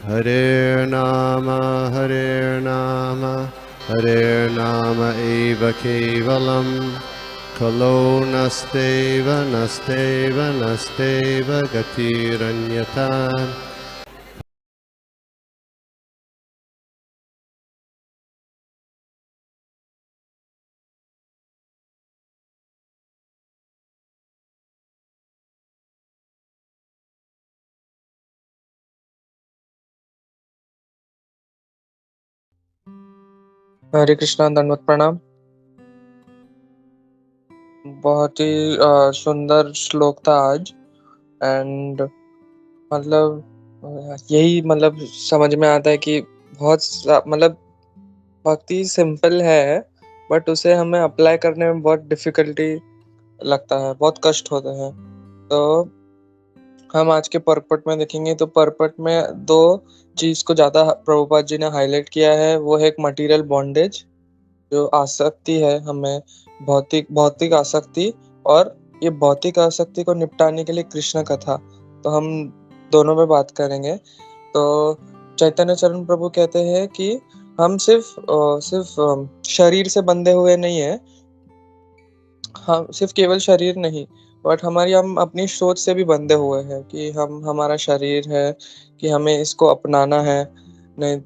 Hare Nama, Hare Nama eva kevalam, Kalo nasteva, nasteva, nasteva gatiranyata. हरे कृष्णा, दंडवत प्रणाम। बहुत ही सुंदर श्लोक था आज। एंड यही समझ में आता है कि भक्ति सिंपल है, बट उसे हमें अप्लाई करने में बहुत डिफिकल्टी लगता है, बहुत कष्ट होते हैं। तो हम आज के परपट में देखेंगे तो परपट में दो चीज को ज्यादा प्रभुपाद जी ने हाईलाइट किया है। वो है एक मटेरियल बॉन्डेज, जो आसक्ति है हमें, भौतिक आसक्ति, और ये भौतिक आसक्ति को निपटाने के लिए कृष्ण कथा। तो हम दोनों में बात करेंगे। तो चैतन्य चरण प्रभु कहते हैं कि हम सिर्फ शरीर से बंधे हुए नहीं है, हम सिर्फ केवल शरीर नहीं, बट हम अपनी सोच से भी बंधे हुए हैं कि हम हमारा शरीर है, कि हमें इसको अपनाना है। नहीं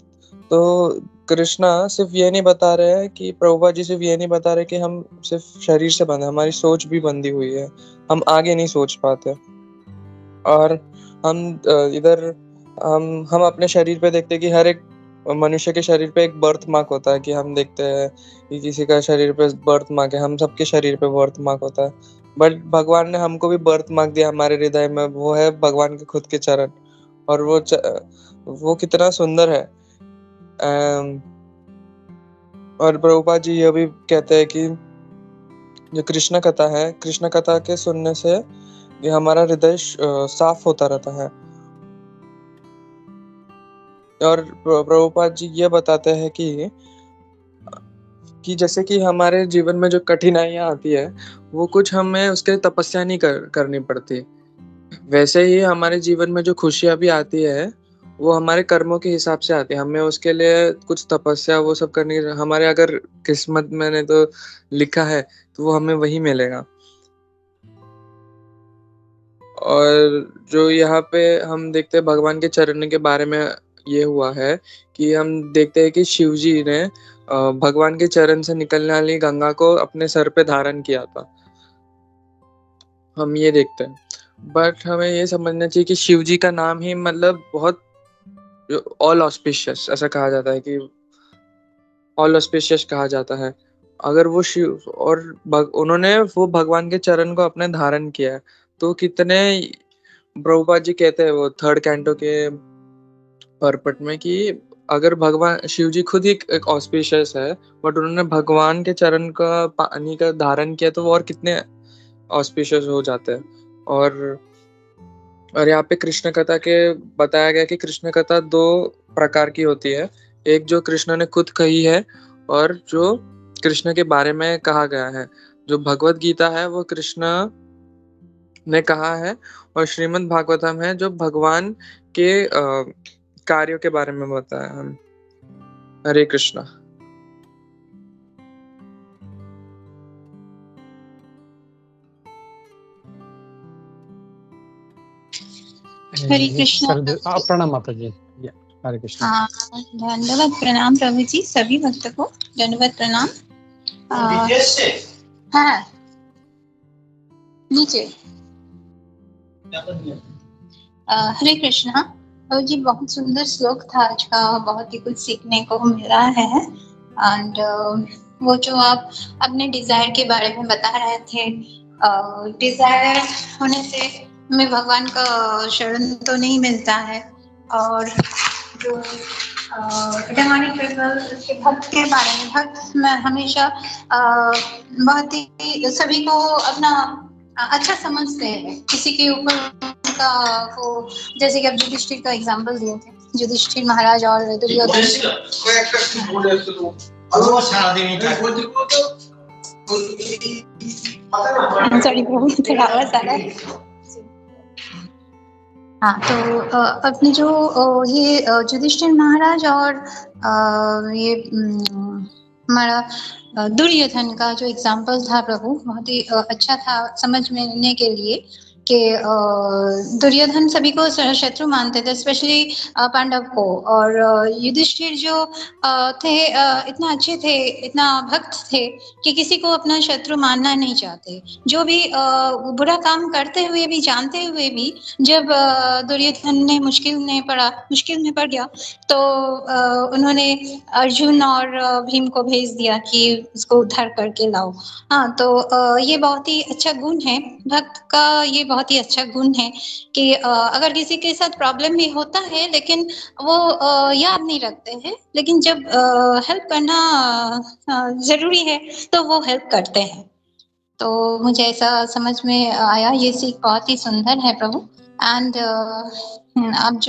तो कृष्णा सिर्फ ये नहीं बता रहे हैं कि प्रभुपाद जी सिर्फ ये नहीं बता रहे कि हम सिर्फ शरीर से बंधे, हमारी सोच भी बंधी हुई है, हम आगे नहीं सोच पाते। और हम इधर हम अपने शरीर पे देखते हैं कि हर एक मनुष्य के शरीर पे एक बर्थ मार्क होता है, कि हम देखते हैं कि किसी का शरीर पे बर्थ मार्क है, हम सबके शरीर पे बर्थ मार्क होता है। बट भगवान ने हमको भी बर्थ मार्क दिया हमारे हृदय में, वो है भगवान के खुद के चरण। और वो कितना सुंदर है। और प्रभुपाद जी ये भी कहते हैं कि जो कृष्ण कथा है, कृष्ण कथा के सुनने से ये हमारा हृदय साफ होता रहता है। और प्रभुपाद जी ये बताते हैं कि जैसे कि हमारे जीवन में जो कठिनाइयां आती है, वो कुछ हमें उसके तपस्या नहीं करनी पड़ती। वैसे ही हमारे जीवन में जो खुशियां भी आती है, वो हमारे कर्मों के हिसाब से आती है, हमें उसके लिए कुछ तपस्या वो सब करनी, हमारे अगर किस्मत में तो लिखा है तो वो हमें वही मिलेगा। और जो यहाँ पे हम देखते हैं भगवान के चरण के बारे में ये हुआ है, कि हम देखते हैं कि शिव जी ने भगवान के चरण से निकलने वाली गंगा को अपने सर पे धारण किया था, हम ये देखते हैं। बट हमें ये समझना चाहिए कि शिव जी का नाम ही बहुत ऑल ऑस्पिशियस ऐसा कहा जाता है, कि ऑल ऑस्पिशियस कहा जाता है। अगर वो शिव और उन्होंने वो भगवान के चरण को अपने धारण किया है, तो कितने, प्रभुपाद जी कहते हैं वो थर्ड कैंटो के परपट में, कि अगर भगवान शिव जी खुद ही एक ऑस्पिशियस है, बट उन्होंने भगवान के चरण का पानी का धारण किया, तो वो और कितने ऑस्पिशियस हो जाते हैं। और यहाँ पे कृष्ण कथा के बताया गया कि कृष्ण कथा दो प्रकार की होती है। एक जो कृष्ण ने खुद कही है, और जो कृष्ण के बारे में कहा गया है। जो भगवत गीता है वो कृष्ण ने कहा है, और श्रीमद् भागवतम है जो भगवान के कार्यों के बारे में बताया है। हरे कृष्णा। हरे कृष्णा। प्रणाम माता जी। हरे कृष्णा। धन्यवाद, प्रणाम प्रभु जी, सभी भक्तों को धन्यवाद प्रणाम। हाँ नीचे। हरे कृष्णा प्रभु जी, बहुत सुंदर श्लोक था आज का, बहुत ही कुछ सीखने को मिला है। एंड वो जो आप अपने डिजायर के बारे में बता रहे थे, डिजायर होने से हमें भगवान का शरण तो नहीं मिलता है। और जो डिवाइन पीपल के भक्त के बारे में, भक्त में हमेशा बहुत ही सभी को अपना अच्छा समझते हैं, किसी के ऊपर का वो, जैसे कि आप युधिष्ठिर का एग्जांपल दिए थे, युधिष्ठिर महाराज और दुर्योधन। सॉरी प्रभु, थोड़ा आवाज आ रहा है। हाँ, तो अपने जो ये युधिष्ठिर महाराज और ये हमारा दुर्योधन का जो एग्जाम्पल था प्रभु, बहुत ही अच्छा था समझ में लेने के लिए कि दुर्योधन सभी को शत्रु मानते थे, स्पेशली पांडव को, और युधिष्ठिर जो थे इतना अच्छे थे, इतना भक्त थे कि किसी को अपना शत्रु मानना नहीं चाहते। जो भी बुरा काम करते हुए भी, जानते हुए भी, जब दुर्योधन ने मुश्किल में पड़ गया, तो उन्होंने अर्जुन और भीम को भेज दिया कि उसको उद्धार करके लाओ। हाँ, तो ये बहुत ही अच्छा गुण है भक्त का, ये बहुत ही अच्छा गुण है कि अगर किसी के साथ प्रॉब्लम भी होता है लेकिन वो याद नहीं रखते हैं, लेकिन जब हेल्प करना जरूरी है तो वो हेल्प करते हैं। तो मुझे ऐसा समझ में आया, ये सीख बहुत ही सुंदर है प्रभु। एंड आप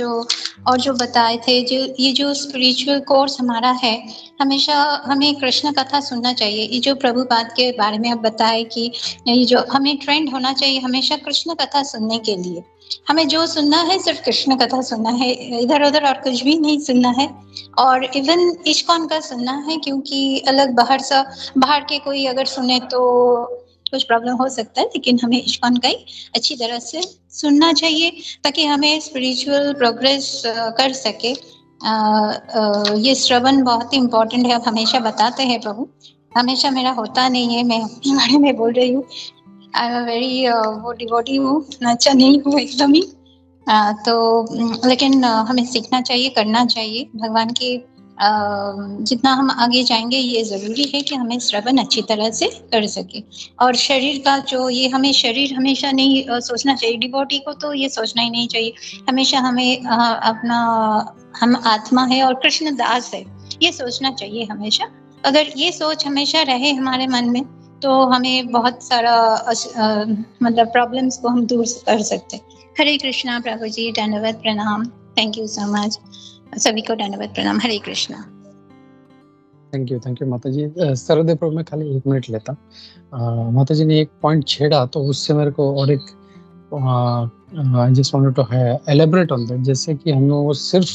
जो बताए थे, ये जो स्पिरिचुअल कोर्स हमारा है, हमेशा हमें कृष्ण कथा सुनना चाहिए। ये जो प्रभुपाद के बारे में आप बताए कि ये जो हमें ट्रेंड होना चाहिए हमेशा कृष्ण कथा सुनने के लिए। हमें जो सुनना है सिर्फ कृष्ण कथा सुनना है, इधर उधर और कुछ भी नहीं सुनना है। और इवन इस्कॉन का सुनना है, क्योंकि अलग बाहर के कोई अगर सुने तो कुछ प्रॉब्लम हो सकता है, लेकिन हमें इस्कॉन का ही अच्छी तरह से सुनना चाहिए ताकि हमें स्पिरिचुअल प्रोग्रेस कर सके। ये श्रवण बहुत ही इम्पोर्टेंट है, आप हमेशा बताते हैं प्रभु। हमेशा मेरा होता नहीं है, मैं अपने बारे में बोल रही हूँ। आई एम वेरी वो डिवोटी हूँ, अच्छा नहीं हूँ एकदम ही। तो लेकिन हमें सीखना चाहिए, करना चाहिए। भगवान के जितना हम आगे जाएंगे ये जरूरी है कि हमें श्रवण अच्छी तरह से कर सके। और शरीर का जो ये, हमें शरीर हमेशा नहीं सोचना चाहिए। डिवोटी को तो ये सोचना ही नहीं चाहिए, हमेशा हमें अपना, हम आत्मा है और कृष्ण दास है, ये सोचना चाहिए हमेशा। अगर ये सोच हमेशा रहे हमारे मन में तो हमें बहुत सारा मतलब प्रॉब्लम्स को हम दूर कर सकते हैं। हरे कृष्णा प्रभु जी, धन्यवाद, प्रणाम, थैंक यू सो मच। सभी को धन्यवाद, प्रणाम, हरे कृष्णा। थैंक यू माता जी। सर्वदेव प्रभु में खाली 1 मिनट लेता। माता जी ने एक पॉइंट छेड़ा तो उससे मेरे को और एक I just wanted to elaborate on that. जैसे कि हम लोग सिर्फ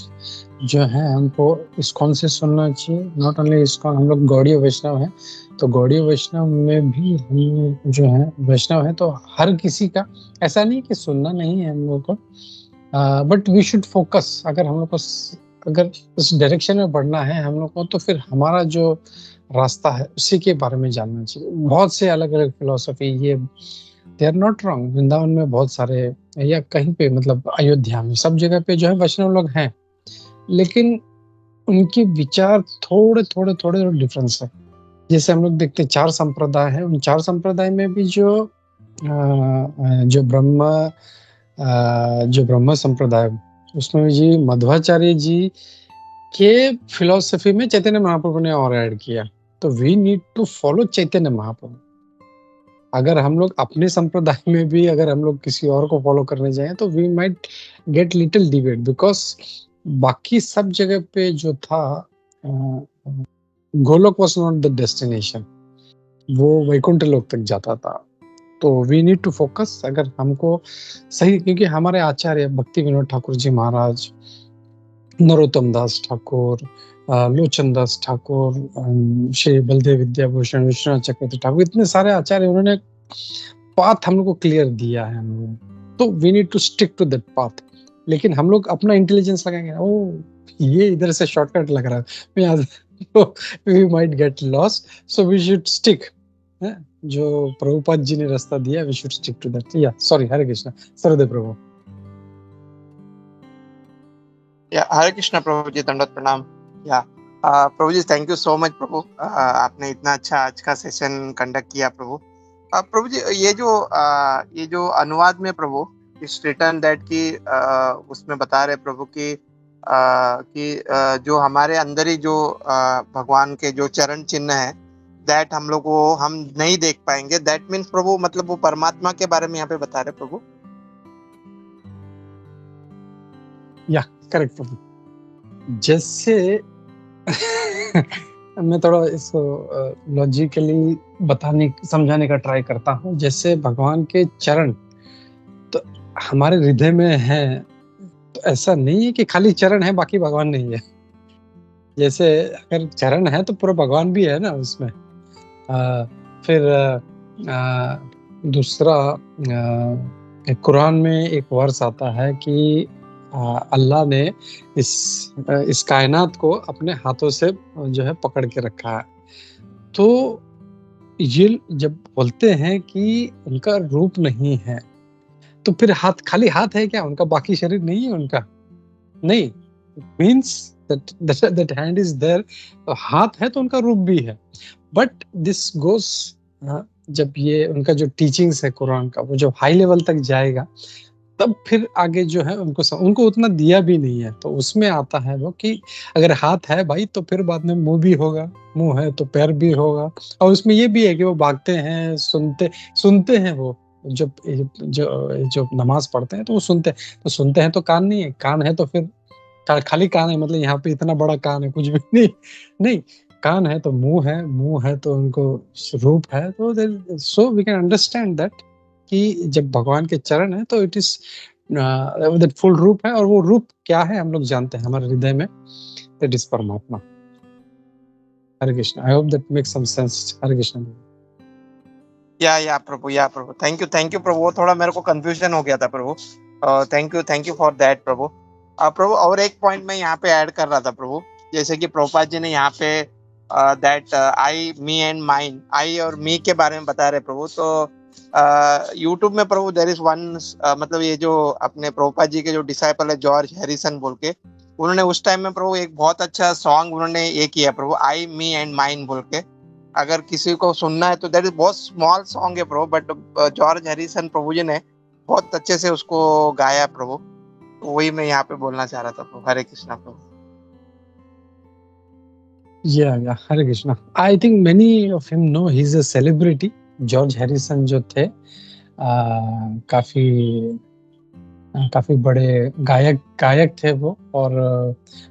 जो है हमको इस्कॉन से सुनना चाहिए, नॉट ओनली इस्कॉन, हम लोग गौड़ीय वैष्णव हैं, तो गौड़ीय वैष्णव में भी हम जो है वैष्णव हैं, तो हर किसी का ऐसा नहीं कि सुनना नहीं है हम लोग को, बट वी शुड फोकस। अगर हम लोग को अगर उस डायरेक्शन में बढ़ना है हम लोग को, तो फिर हमारा जो रास्ता है उसी के बारे में जानना चाहिए। बहुत से अलग अलग फिलोसफी, ये they are not wrong. Vrindavan में बहुत सारे, या कहीं पे मतलब अयोध्या में, सब जगह पे जो है वैष्णव लोग हैं, लेकिन उनके विचार थोड़े थोड़े डिफरेंस है। जैसे हम लोग देखते 4 संप्रदाय हैं, उन 4 संप्रदाय में भी जो ब्रह्म संप्रदाय, उसमें जी मध्वाचार्य जी के फिलॉसफी में चैतन्य महाप्रभु ने और ऐड किया। तो we need to follow Chaitanya Mahaprabhu. अगर हम लोग अपने संप्रदाय में भी अगर हम लोग किसी और को फॉलो करने जाएं तो we might get little debate, because बाकी सब जगह पे जो था Goloka was not the destination, वो वैकुंठ लोक तक जाता था। तो वी नीड टू फोकस। अगर हमको सही, क्योंकि हमारे आचार्य भक्ति विनोद ठाकुर जी महाराज, नरोत्तम दास ठाकुर, लोचन दास ठाकुर, श्री बलदेव विद्याभूषण, विश्वनाथ चक्रवर्ती ठाकुर, इतने सारे आचार्य, उन्होंने पाथ हम लोग को क्लियर दिया है। तो we need to stick to that path. लेकिन हम लोग अपना इंटेलिजेंस लगाएंगे, ओ ये इधर से शॉर्टकट लग रहा है, we might get lost. So we should stick, जो प्रभुपाद जी ने रास्ता दिया, we should stick to that. या सॉरी, हरे कृष्णा, सर्वदेव प्रभु। हरे कृष्णा प्रभु जी, दंडवत प्रणाम। प्रभु जी, थैंक यू सो मच प्रभु, आपने इतना अच्छा आज का सेशन कंडक्ट किया प्रभु। प्रभु जी, ये जो अनुवाद में प्रभु इस रिटर्न दैट की उसमें बता रहे प्रभु कि जो हमारे अंदर ही जो भगवान के जो चरण चिन्ह है, दैट हम लोग को हम नहीं देख पाएंगे। दैट मीन्स प्रभु, मतलब वो परमात्मा के बारे में यहाँ पे बता रहे प्रभु। या करेक्ट प्रभु। जैसे मैं थोड़ा इसको लॉजिकली समझाने का ट्राई करता हूँ। जैसे भगवान के चरण तो हमारे हृदय में है, तो ऐसा नहीं है कि खाली चरण है बाकी भगवान नहीं है। जैसे अगर चरण है तो पूरा भगवान भी है ना उसमें। फिर दूसरा कुरान में एक वर्स आता है कि अल्लाह ने इस कायनात को अपने हाथों से जो है पकड़ के रखा है। तो ये जब बोलते हैं कि उनका रूप नहीं है, तो फिर खाली हाथ है क्या उनका, बाकी शरीर नहीं है उनका? नहीं, means that hand is there, तो हाथ है तो उनका रूप भी है। बट दिस गोस, जब ये उनका जो टीचिंग्स है कुरान का वो जब हाई लेवल तक जाएगा तब फिर आगे जो है उनको उतना दिया भी नहीं है। तो उसमें आता है वो कि अगर हाथ है भाई तो फिर बाद में मुंह भी होगा, मुंह है तो पैर भी होगा। और उसमें ये भी है कि वो भागते हैं, सुनते हैं। वो जब जो नमाज पढ़ते हैं तो वो सुनते हैं तो कान नहीं है, कान है तो फिर खाली कान है मतलब यहाँ पे इतना बड़ा कान है कुछ भी नहीं। नहीं, कान है तो मुंह है तो उनको रूप है। तो so we can understand that कि जब भगवान के चरण है तो इट इज दैट फुल रूप है। और वो रूप क्या है हम लोग जानते हैं हमारे हृदय में, दैट इज परमात्मा। Hare Krishna. I hope that makes some sense. Hare Krishna. या प्रभु थैंक यू प्रभु। वो थोड़ा मेरे को कंफ्यूजन हो गया था प्रभु। थैंक यू फॉर दैट प्रभु। प्रभु और एक पॉइंट मैं यहाँ पे ऐड कर रहा था प्रभु, जैसे कि प्रभुपाद जी ने यहाँ पे that I me and mine, I और मी के बारे में बता रहे प्रभु। तो यूट्यूब में प्रभु देयर इज वन, मतलब ये जो अपने प्रभुपाद जी के जो डिसाइपल है जॉर्ज हैरिसन बोल के, उन्होंने उस टाइम में प्रभु एक बहुत अच्छा सॉन्ग उन्होंने ये किया प्रभु, आई मी एंड माइन बोल के। अगर किसी को सुनना है तो दैट इज बहुत स्मॉल सॉन्ग है प्रभु, बट जॉर्ज हैरिसन प्रभु जी ने बहुत अच्छे से उसको गाया प्रभु। तो वही मैं यहाँ पे बोलना चाह रहा था प्रभु। हरे कृष्णा प्रभु। या Hare Krishna. I think many of him know he is a celebrity. George Harrison जो थे काफी बड़े गायक थे वो, और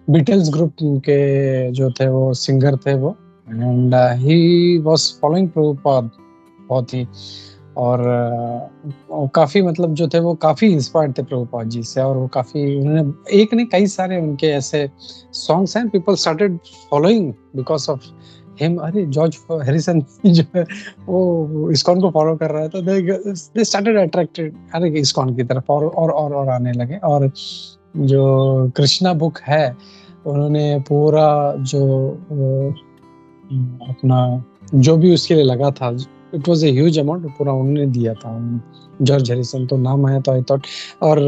बीटल्स ग्रुप के जो थे वो सिंगर थे वो। And he was following Prabhupada बहुत ही, और काफी मतलब जो थे वो काफी इंस्पायर्ड थे प्रभुपाद जी से। और वो काफी उन्होंने एक नहीं कई सारे उनके ऐसे सॉन्ग्स हैं, people started following because of him. अरे जॉर्ज हैरिसन जो है वो इस्कॉन को फॉलो कर रहा है, तो दे स्टार्टेड अट्रैक्टेड अरे इस्कॉन की तरफ, और आने लगे। और जो कृष्णा बुक है उन्होंने पूरा जो अपना जो भी उसके लिए लगा था, it was a huge amount, पूरा उन्होंने दिया था। जॉर्ज हैरिसन तो नाम आया तो आई थॉट। और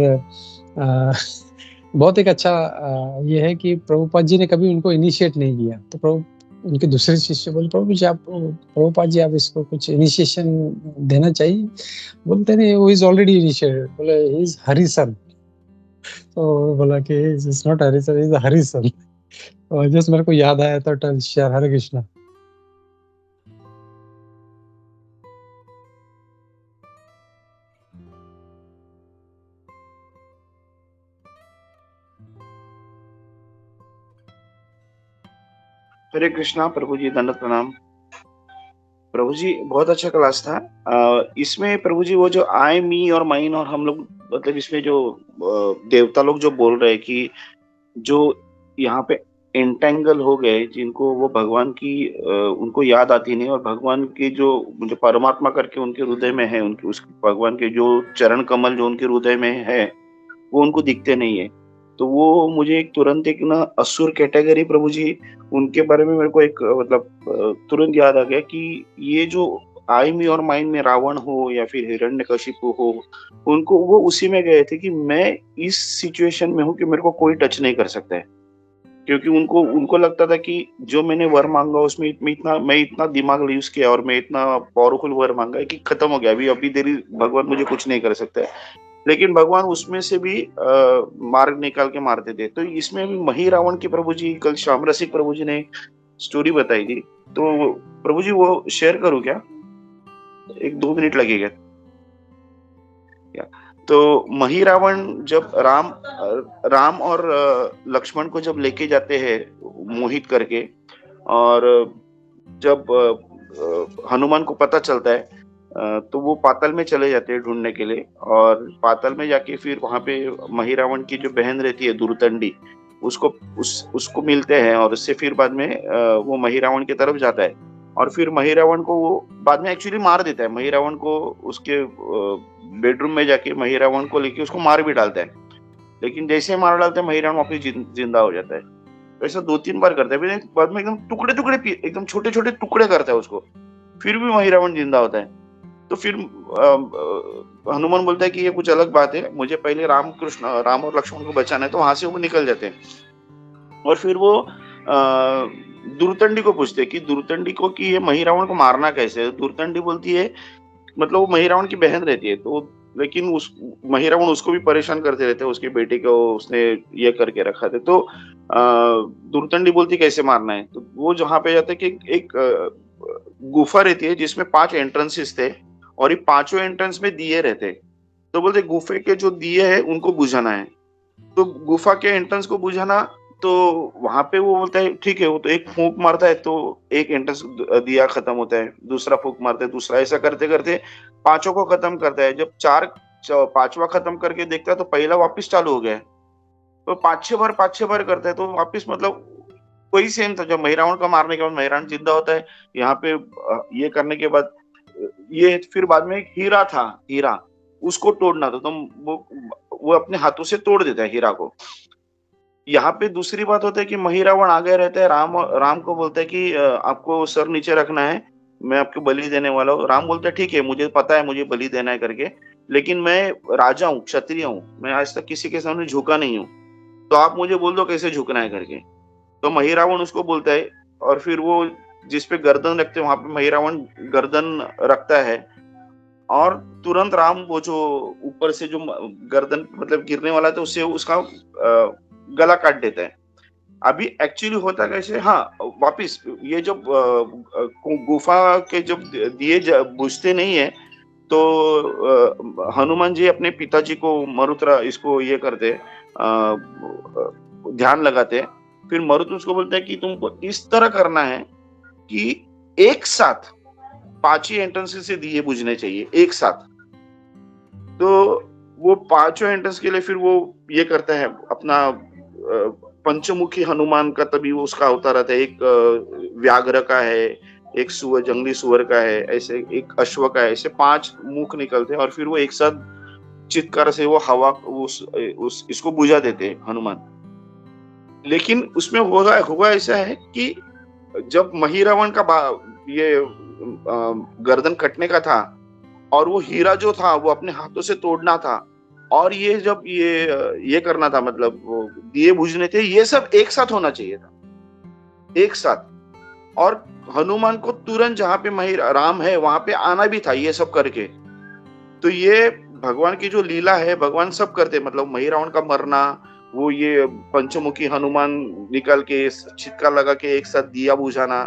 बहुत एक अच्छा ये है कि प्रभुपाद जी ने कभी उनको इनिशिएट नहीं किया। तो प्रभु उनके दूसरे शिष्य बोले प्रभु जी प्रभुपाद जी आप इसको कुछ इनिशिएशन देना चाहिए। बोलते नहीं, वो इज ऑलरेडी इनिशिएटेड। बोले ही इज हरिसन। तो बोला कि is not Harrison, is Harrison. और जस्ट मेरे को याद आया तो टेल शेयर। हरे कृष्णा। हरे कृष्णा प्रभु जी, दंडवत प्रणाम प्रभु जी। बहुत अच्छा क्लास था। इसमें प्रभु जी वो जो आई मी और माइन और हम लोग मतलब इसमें जो देवता लोग जो बोल रहे हैं कि जो यहाँ पे एंटेंगल हो गए, जिनको वो भगवान की उनको याद आती नहीं, और भगवान की जो परमात्मा करके उनके हृदय में है, उनके उस भगवान के जो चरण कमल जो उनके हृदय में है वो उनको दिखते नहीं है। तो वो मुझे एक तुरंत एक ना असुर कैटेगरी प्रभु जी उनके बारे में मेरे को एक मतलब तुरंत याद आ गया कि ये जो आई मी और माइन में रावण हो या फिर हिरण्यकशिपु हो, उनको वो उसी में गए थे कि मैं इस सिचुएशन में हूँ कि मेरे को कोई टच नहीं कर सकता है, क्योंकि उनको लगता था कि जो मैंने वर मांगा उसमें मैं इतना दिमाग यूज किया और मैं इतना पावरफुल वर मांगा है कि खत्म हो गया, अभी देरी भगवान मुझे कुछ नहीं कर सकता है। लेकिन भगवान उसमें से भी मार्ग निकाल के मारते थे। तो इसमें भी मही रावण की प्रभु जी कल श्याम रसिक प्रभु जी ने स्टोरी बताई थी, तो प्रभु जी वो शेयर करूं क्या? 1-2 मिनट लगेगा। तो मही रावण जब राम और लक्ष्मण को जब लेके जाते हैं मोहित करके, और जब हनुमान को पता चलता है तो वो पाताल में चले जाते हैं ढूंढने के लिए, और पाताल में जाके फिर वहां पे महिरावण की जो बहन रहती है दुर्तंडी, उसको मिलते हैं, और उससे फिर बाद में वो महिरावण की तरफ जाता है, और फिर महिरावण को वो बाद में एक्चुअली मार देता है। महिरावण को उसके बेडरूम में जाके महिरावण को लेके उसको मार भी डालता है, लेकिन जैसे मार डालता है महिरावण वापिस जिंदा हो जाता है। तो ऐसा 2-3 बार करता है, फिर बाद में एकदम टुकड़े टुकड़े एकदम छोटे छोटे टुकड़े करता है उसको, फिर भी महिरावण जिंदा होता है। तो फिर हनुमान बोलता है कि ये कुछ अलग बात है, मुझे पहले राम और लक्ष्मण को बचाना है। तो वहां से वो निकल जाते हैं, और फिर वो दुर्तंडी को पूछते हैं कि दुर्तंडी को कि ये महिरावण को मारना कैसे है। दुर्तंडी बोलती है, मतलब वो महिरावण की बहन रहती है, तो लेकिन महिरावण उसको भी परेशान करते रहते हैं, उसके बेटे को उसने ये करके रखा था। तो दुर्तंडी बोलती कैसे मारना है। तो वो जहाँ पे जाते कि एक गुफा रहती है जिसमें 5 एंट्रेंसेस थे, और ये 5 एंट्रेंस में दिए रहते। तो बोलते गुफे के जो दिए है उनको बुझाना है। तो गुफा के एंट्रेंस को बुझाना, तो वहां पे वो बोलता है ठीक है। वो तो एक फूंक मारता है तो एक एंट्रेंस दिया खत्म होता है, दूसरा फूंक मारता है, दूसरा, ऐसा करते करते 5 को खत्म करता है। जब 5वां खत्म करके देखता है तो पहला वापस चालू हो गया है। तो 5-6 बार करता है, तो वापस मतलब वही सेम था। जब महिरावण का मारने के बाद महिरावण जिंदा होता है, यहाँ पे ये करने के बाद ये फिर बाद में एक हीरा था, हीरा उसको तोड़ना था, तो वो अपने हाथों से तोड़ देता है हीरा को। यहाँ पे दूसरी बात होता है कि महिरावण आ गए रहते हैं, राम को बोलता है कि आपको सर नीचे रखना है, मैं आपको बलि देने वाला हूँ। राम बोलता है ठीक है, मुझे पता है मुझे बलि देना है करके, लेकिन मैं राजा हूँ, क्षत्रिय हूँ, मैं आज तक किसी के सामने झुका नहीं हूँ, तो आप मुझे बोल दो कैसे झुकना है करके। तो महिरावण उसको बोलता है, और फिर वो जिस पे गर्दन रखते हैं वहां पे महिरावण गर्दन रखता है, और तुरंत राम वो जो ऊपर से जो गर्दन मतलब गिरने वाला था उससे उसका गला काट देता है। अभी एक्चुअली होता कैसे, हाँ वापिस ये जब गुफा के जब दिए बुझते नहीं है, तो हनुमान जी अपने पिताजी को मरुत्र इसको ये करते, ध्यान लगाते। फिर मरुत्र उसको बोलते हैं कि तुमको इस तरह करना है कि एक साथ 5 ही एंट्रेंस से दिए बुझने चाहिए एक साथ। तो वो 5 एंट्रेंस के लिए फिर वो ये करता है अपना पंचमुखी हनुमान का, तभी वो उसका अवतार आता है। एक व्याघ्र का है, एक जंगली सुअर का है, ऐसे एक अश्व का है, ऐसे 5 मुख निकलते हैं, और फिर वो एक साथ चित्कार से वो हवा इसको बुझा देते हैं हनुमान। लेकिन उसमें होगा ऐसा है कि जब महिरावण का ये गर्दन कटने का था, और वो हीरा जो था वो अपने हाथों से तोड़ना था, और ये जब ये करना था, मतलब वो दिए बुझने थे, ये सब एक साथ होना चाहिए था, एक साथ। और हनुमान को तुरंत जहां पे राम है वहां पे आना भी था ये सब करके। तो ये भगवान की जो लीला है, भगवान सब करते, मतलब महिरावण का मरना, वो ये पंचमुखी हनुमान निकल के छिटका लगा के एक साथ दिया बुझाना,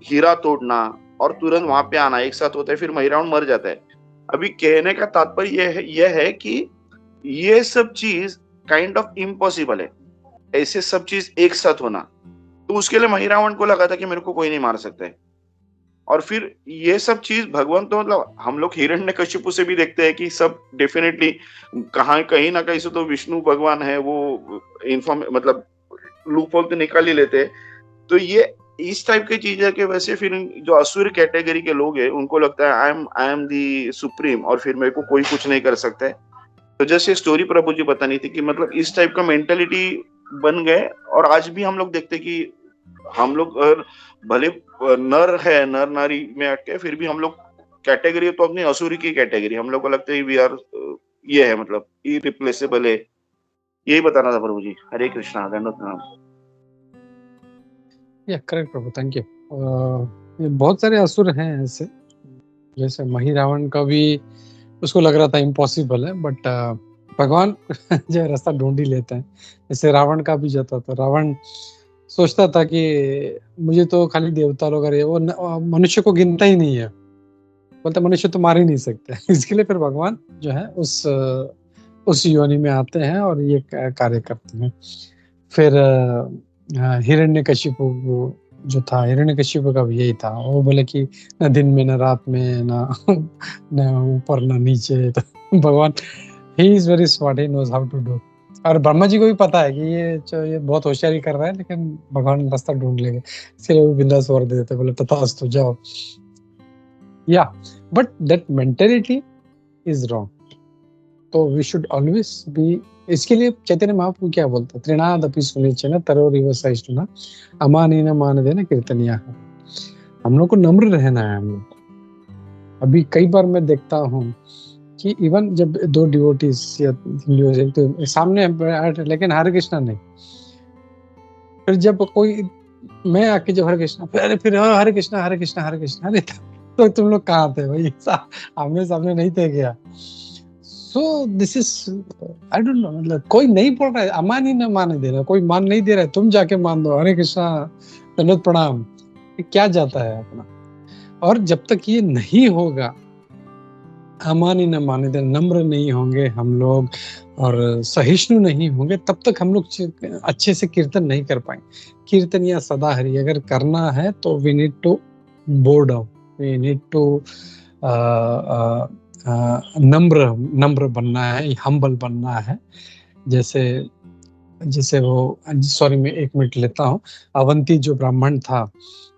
हीरा तोड़ना, और तुरंत वहां पे आना, एक साथ होता है, फिर महिरावण मर जाता है। अभी कहने का तात्पर्य यह है कि ये सब चीज काइंड ऑफ इम्पॉसिबल है, ऐसे सब चीज एक साथ होना। तो उसके लिए महिरावण को लगा था कि मेरे को कोई नहीं मार सकता है। और फिर ये सब चीज भगवान, तो मतलब हम लोग हिरण्यकशिपु से भी देखते हैं कि सब डेफिनेटली कहीं ना कहीं से तो विष्णु भगवान है, वो मतलब लूपहोल तो निकाल ही लेते हैं। तो ये इस टाइप की चीज है कि वैसे फिर जो असुर कैटेगरी के लोग हैं उनको लगता है आई एम दी सुप्रीम, और फिर मेरे को कोई कुछ नहीं कर सकता है। तो जैसे स्टोरी प्रभु जी बतानी थी कि मतलब इस टाइप का मेंटेलिटी बन गए। और आज भी हम लोग देखते कि हम लोग भले नर नारी में अटके, फिर भी हम लोग कैटेगरी तो अपनी असुरी की कैटेगरी, हम लोग को लगता है वी आर ये है, मतलब इरिप्लेसेबल है। यही बताना था प्रभु जी। हरे कृष्णा, दंडवत प्रणाम। Correct Prabhu, thank you. बहुत सारे असुर हैं ऐसे, जैसे महिरावण का भी उसको लग रहा था इम्पॉसिबल है, बट भगवान जो रास्ता ढूंढ ही लेते हैं। जैसे रावण का भी जाता था, रावण सोचता था कि मुझे तो खाली देवता लोग, अरे वो मनुष्य को गिनता ही नहीं है, बोलते मनुष्य तो मार ही नहीं सकते। इसके लिए फिर भगवान जो है उस योनि में आते हैं और ये कार्य करते हैं। फिर हिरण्यकशिपु जो था हिरण्यकशिपु का भी यही था। वो बोले कि न दिन में न रात में न न ऊपर न नीचे। तो भगवान he is very smart, he knows how to do. और ब्रह्मा जी को भी पता है कि ये बहुत होशियारी कर रहा है, लेकिन भगवान रास्ता ढूंढ लेंगे, इसलिए वो बिंदास वर दे देते, बोले तथास्तु जाओ। या but that mentality is wrong. तो वी शुड ऑलवेज बी, इसके लिए चैतन्य महाप्रभु क्या बोलते हैं, त्रिनादपि सुनिचन तरोरिव सहिष्णुना अमानेन मानदेन कीर्तनिया। हम लोग को नम्र रहना है। हम लोग अभी कई बार मैं देखता हूँ कि इवन जब दो डिवोटीज या तो सामने बैठे, लेकिन हरे कृष्णा नहीं, फिर जब कोई मैं आके जब हरे कृष्णा, फिर हरे कृष्णा हरे कृष्णा हरे कृष्णा, अरे तो तुम लोग कहाँ थे भाई, आमने सामने नहीं थे क्या? So this is I don't know, मतलब कोई नहीं बोल रहा है, अमान ही न माने दे रहा, कोई मान नहीं दे रहा है, तुम जाके मान दो, हरे कृष्णा दंडवत प्रणाम, क्या जाता है अपना। और जब तक ये नहीं होगा, अमान ही न माने दे, नम्र नहीं होंगे हम लोग और सहिष्णु नहीं होंगे, तब तक हम लोग अच्छे से कीर्तन नहीं कर पाएंगे। कीर्तन या सदा हरि अगर करना है तो we need to bow down, we need to नम्र बनना है, हम्बल बनना है। जैसे वो, सॉरी मैं 1 मिनट लेता हूँ। अवंती जो ब्राह्मण था,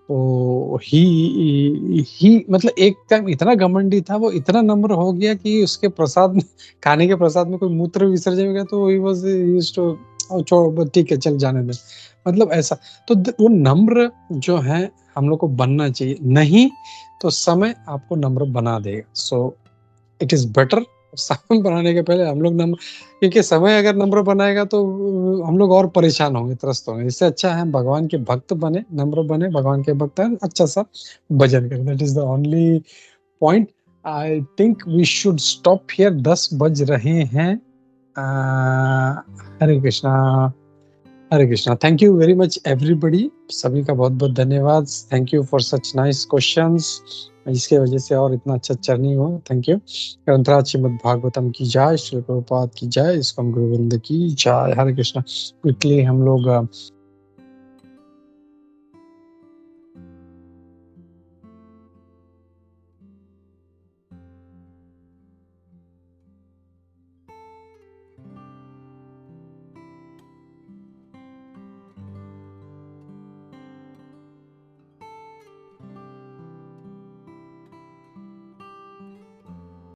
तो ही मतलब एक टाइम इतना घमंडी था, वो इतना नम्र हो गया कि उसके प्रसाद में, खाने के प्रसाद में कोई मूत्र विसर्जन हो गया तो ही वाज यूज्ड टू, छोड़ ठीक है चल जाने दे, मतलब ऐसा। तो वो नम्र जो है हम लोग को बनना चाहिए, नहीं तो समय आपको नम्र बना देगा। सो इट इज बेटर समय बनाने के पहले हम लोग नम्र, क्योंकि समय अगर नम्र बनाएगा तो हम लोग और परेशान होंगे, त्रस्त होंगे। इससे अच्छा है भगवान के भक्त बने, नम्र बने, भगवान के भक्त हैं, अच्छा सा भजन करें। That is the only point. I think we should stop here, 10 बज रहे हैं। Hare Krishna Hare Krishna. Thank you very much everybody, सभी का बहुत बहुत धन्यवाद। Thank you for such nice questions, इसके वजह से और इतना अच्छा चर्निंग हो। Thank you. ग्रंथराज श्रीमद् भागवतम की जय, श्री प्रभुपाद की जय, इसको गोविंद की जय। हरे कृष्णा। क्विकली हम लोग